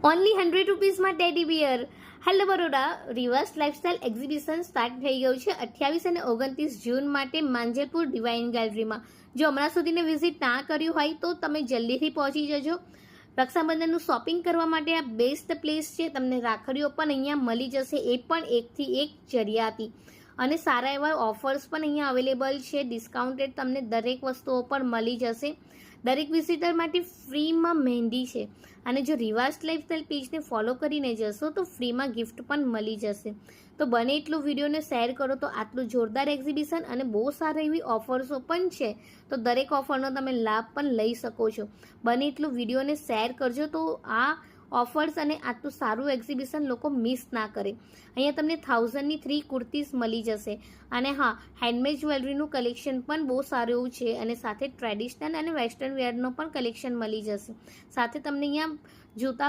Only 100 રૂપીસમાં teddy bear. Hello Baroda, rivers lifestyle exhibition start થઈ ગયું છે 28 અને 29 જૂન માટે માંજલપુર ડિવાઇન ગેલેરીમાં. જો હમણાં સુધીને વિઝિટ ના કર્યું હોય તો તમે જલ્દીથી પહોંચી જજો. રક્ષાબંધનનું શોપિંગ કરવા માટે આ બેસ્ટ પ્લેસ છે. તમને રાખડીઓ પણ અહીંયા મળી જશે, એ પણ 1 થી 1 જરિયાથી, અને સારા એવા ઓફર્સ પણ અહીંયા અવેલેબલ છે. ડિસ્કાઉન્ટેડ તમને દરેક વસ્તુઓ પણ મળી જશે. દરેક વિઝિટર માટે ફ્રીમાં મહેંદી છે, અને જો રિવાર્સ લાઇફસ્ટાઇલ પેજને ફોલો કરીને જશો તો ફ્રીમાં ગિફ્ટ પણ મળી જશે. તો બને એટલું વિડીયોને શેર કરો તો આટલું જોરદાર એક્ઝિબિશન અને બહુ સારી એવી ઓફર્સો પણ છે, તો દરેક ઓફરનો તમે લાભ પણ લઈ શકો છો. બને એટલું વિડીયોને શેર કરજો તો આ ઓફર્સ અને આટલું સારું એક્ઝિબિશન લોકો મિસ ના કરે. અહીંયા તમને 1000ની 3 કુર્તીઝ મળી જશે, અને હા, હેન્ડમેડ જ્વેલરીનું કલેક્શન પણ બહુ સારું એવું છે, અને સાથે ટ્રેડિશનલ અને વેસ્ટર્ન વેરનો પણ કલેક્શન મળી જશે. સાથે તમને અહીંયા જૂતા